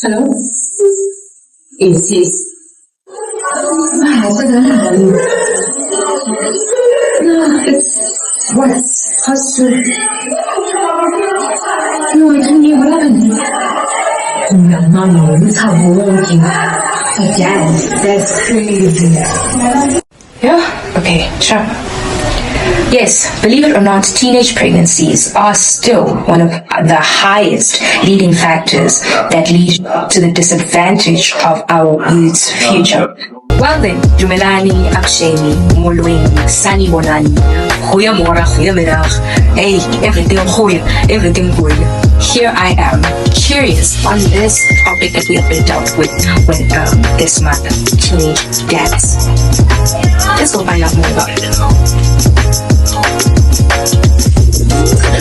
Hello? Yes, yes. It's what? Hustle. No, I don't need one. No, it's how working. Damn, that's crazy. Yeah? Okay, sure. Yes, believe it or not, teenage pregnancies are still one of the highest leading factors that lead to the disadvantage of our youth's future. Well then, Jumelani, Aksheni, Mulwing, Sani Bonani, Huya Mora, Huya Mirach, hey, everything good. Here I am, curious on this topic that we have been dealt with this month, teenage dads. Let's go find out more about it.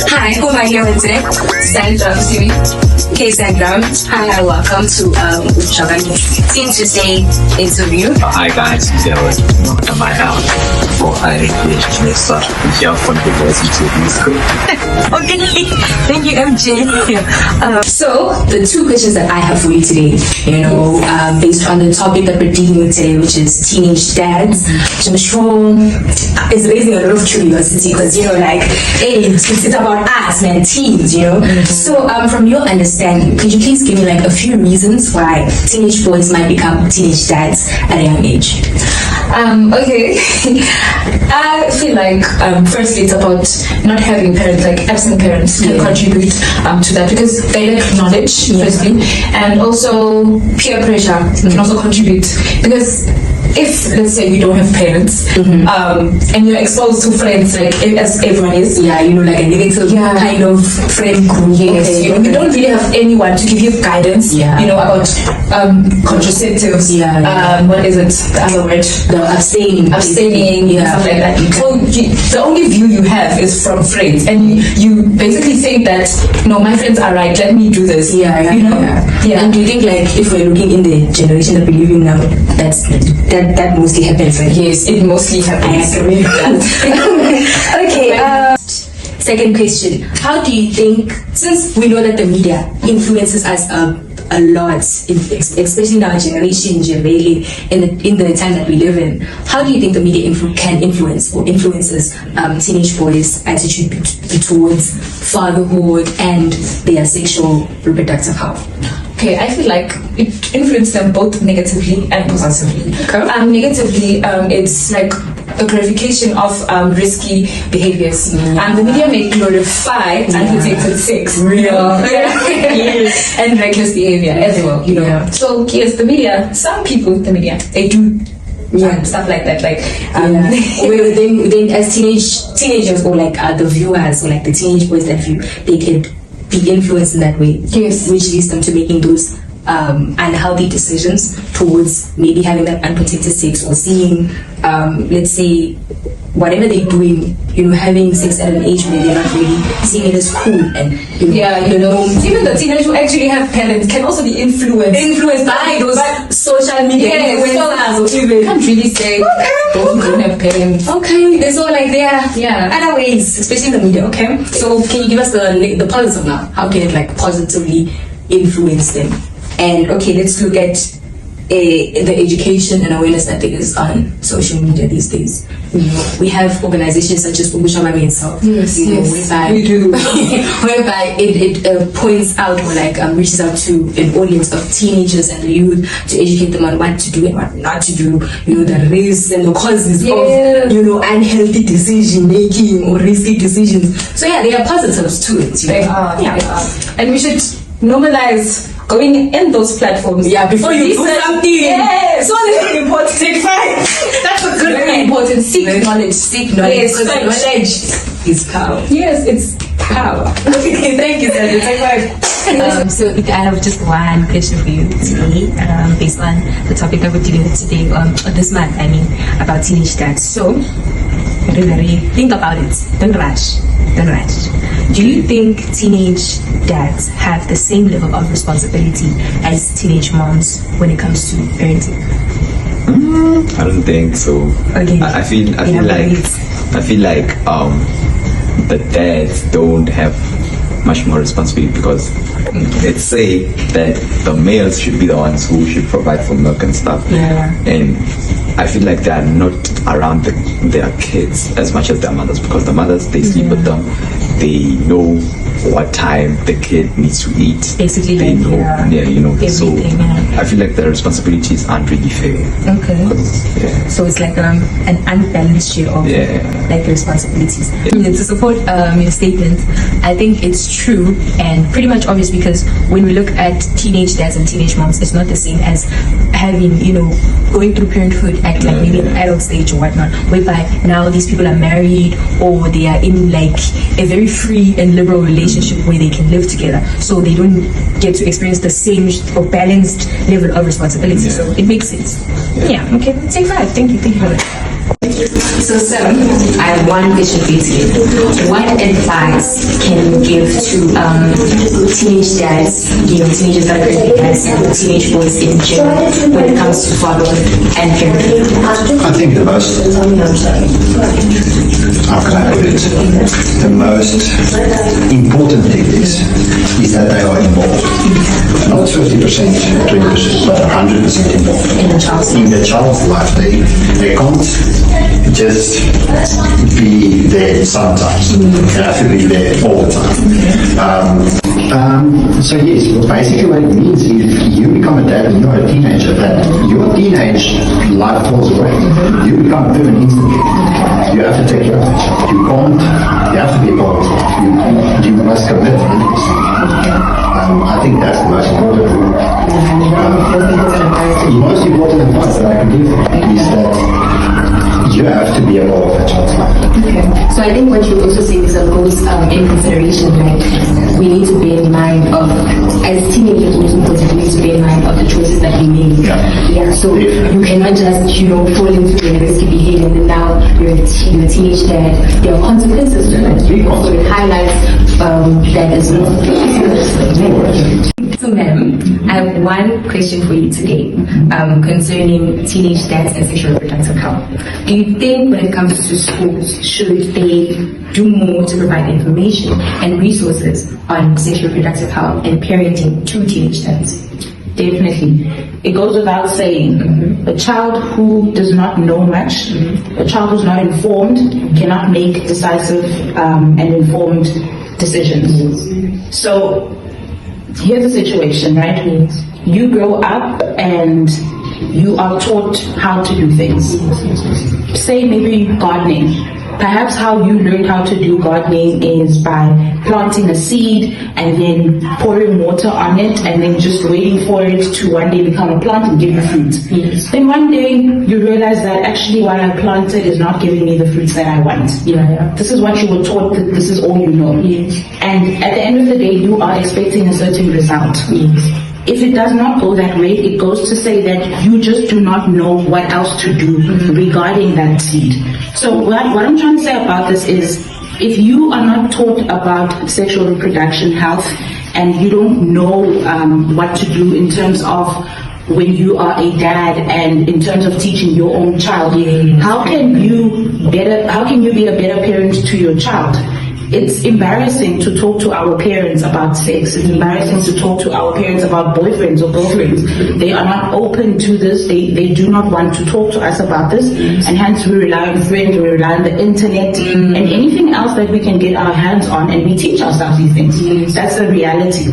Hi, who am I here with today? Sandra, Siri. Okay, Sandra. Hi, welcome to Uchagani Team Tuesday interview. Hi guys, welcome my house for hiring creationist here from the University School. Okay, thank you, MJ. So, the two questions that I have for you today, based on the topic that we're dealing with today, which is teenage dads, which I'm sure is raising a lot of curiosity because, hey, it's about us, man, teens, So, from your understanding, could you please give me a few reasons why teenage boys might become teenage dads at a young age? Okay. I feel like firstly it's about not having parents, absent parents can contribute to that because they lack knowledge, firstly, and also peer pressure can also contribute because if let's say you don't have parents and you're exposed to friends as everyone is, a negative kind of friend group, you don't really have anyone to give you guidance, about contraceptives, what is it, the other word, the abstaining, stuff like that. So the only view you have is from friends, and you basically say that no, my friends are right, let me do this. And do you think if we're looking in the generation that we're living now, that mostly happens, right? Yes, it mostly happens. I agree with that. Okay. Second question: how do you think, since we know that the media influences us a lot, especially in our generation, really, in the time that we live in, how do you think the media can influence or influences teenage boys' attitude towards fatherhood and their sexual reproductive health? Okay, I feel like it influences them both negatively and positively. Negatively, it's the glorification of risky behaviors. And the media may glorify unprotected sex. And reckless behavior as well, So, yes, the media, some people in the media, they do stuff like that. Then as teenagers or the viewers or the teenage boys that view, they could be influenced in that way, yes, which leads them to making those unhealthy decisions towards maybe having that unprotected sex or seeing, let's say, whatever they're doing, having sex at an age where they're not really seeing it as cool, and even the teenagers who actually have parents can also be influenced by those social media influencers. You can't really say those who don't have parents. Okay, there's all other ways, especially in the media. Okay, so can you give us the positive now? How can it positively influence them? And okay, let's look at the education and awareness that there is on social media these days. We have organizations such as Ubushamami itself, whereby we do, whereby it points out or reaches out to an audience of teenagers and the youth to educate them on what to do and what not to do. The risks and the causes of unhealthy decision making or risky decisions. So there are positives to it. They are. And we should normalize going in those platforms before you do something. So very important. Take 5. That's a good very important. Seek knowledge. Yes, because knowledge is power. Yes, it's power. Okay, thank you, Sandra. Take 5. So I have just one question for you today, based on the topic that we're dealing with today, this month, about teenage dads. So really think about it. Don't rush. Do you think teenage dads have the same level of responsibility as teenage moms when it comes to parenting? I don't think so. Okay. I feel like the dads don't have much more responsibility, because let's say that the males should be the ones who should provide for milk and stuff. And I feel like they are not around their kids as much as their mothers, because the mothers, they sleep with them, they know what time the kid needs to eat. Basically, they know, you know. So everything, I feel like the responsibilities aren't really fair. Okay. So it's like an unbalanced share of like the responsibilities. To support your statement, I think it's true and pretty much obvious, because when we look at teenage dads and teenage moms, it's not the same as having, you know, going through parenthood at like maybe an adult stage or whatnot, whereby now these people are married or they are in like a very free and liberal relationship where they can live together, so they don't get to experience the same or balanced level of responsibility. So it makes sense. Okay, take 5. Thank you for that. So, Sam, I have one question for you today. What advice can you give to teenage dads, you know, teenagers that are currently dads, teenage boys in general, when it comes to fatherhood and parenthood? I think the most, how can I put it, the most important thing is that they are involved. Not 50%, 20%, but 100% involved. In the child's life. They can't just be there sometimes. They have to be there all the time. So yes, well, basically what it means is if you become a dad and you're a teenager, that your teenage life falls away. You become a parent instantly. You have to take care of the child. You can't, you have to be involved. You must commit 100%. I think that's the most important thing. The most important advice that I can give is that you have to be involved in that child's life. So I think what you also say is of course in consideration, like we need to bear in mind of, as teenagers, most importantly, we need to bear in mind of the choices that we make. So you cannot just, you know, fall into a risky behavior and then now you're a teenage dad. There are consequences to that. So it highlights that as well. So ma'am, I have one question for you today concerning teenage dads and sexual reproductive health. Do you think when it comes to schools, should they do more to provide information and resources on sexual reproductive health and parenting to teenage dads? Definitely. It goes without saying, a child who does not know much, a child who's not informed, cannot make decisive and informed decisions. So here's the situation, right? You grow up and you are taught how to do things. Say maybe gardening. Perhaps how you learned how to do gardening is by planting a seed and then pouring water on it and then just waiting for it to one day become a plant and give you fruit. Then one day you realize that actually what I planted is not giving me the fruits that I want. This is what you were taught, that this is all you know. And at the end of the day, you are expecting a certain result. If it does not go that way, it goes to say that you just do not know what else to do regarding that seed. So what I'm trying to say about this is, if you are not taught about sexual reproduction health and you don't know what to do in terms of when you are a dad and in terms of teaching your own child, how can you be a better parent to your child? It's embarrassing to talk to our parents about sex. It's embarrassing to talk to our parents about boyfriends or girlfriends. They are not open to this. They do not want to talk to us about this. And hence we rely on friends, we rely on the internet and anything else that we can get our hands on, and we teach ourselves these things. That's the reality.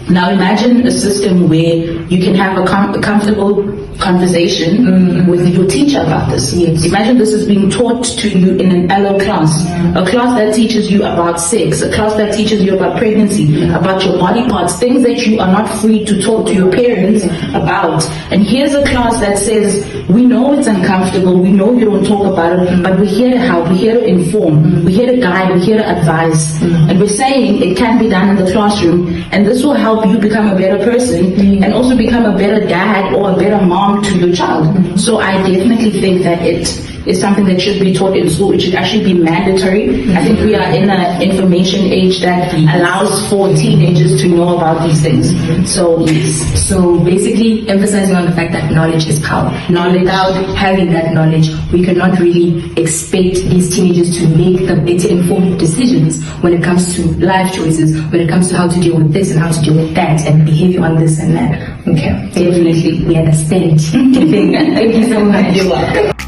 Now imagine a system where you can have a comfortable conversation with your teacher about this. Imagine this is being taught to you in an LO class, a class that teaches you about sex, a class that teaches you about pregnancy, about your body parts, things that you are not free to talk to your parents about. And here's a class that says, we know it's uncomfortable, we know you don't talk about it, but we're here to help, we're here to inform, we're here to guide, we're here to advise. And we're saying it can be done in the classroom, and this will help you become a better person and also become a better dad or a better mom to your child. So I definitely think that it is something that should be taught in school. It should actually be mandatory. I think we are in an information age that allows for teenagers to know about these things. So yes. So basically emphasizing on the fact that knowledge is power. Knowledge. Without having that knowledge, we cannot really expect these teenagers to make the better informed decisions when it comes to life choices, when it comes to how to deal with this and how to deal with that and behavior on this and that. Okay. Definitely. We understand. Thank you so much. You're welcome.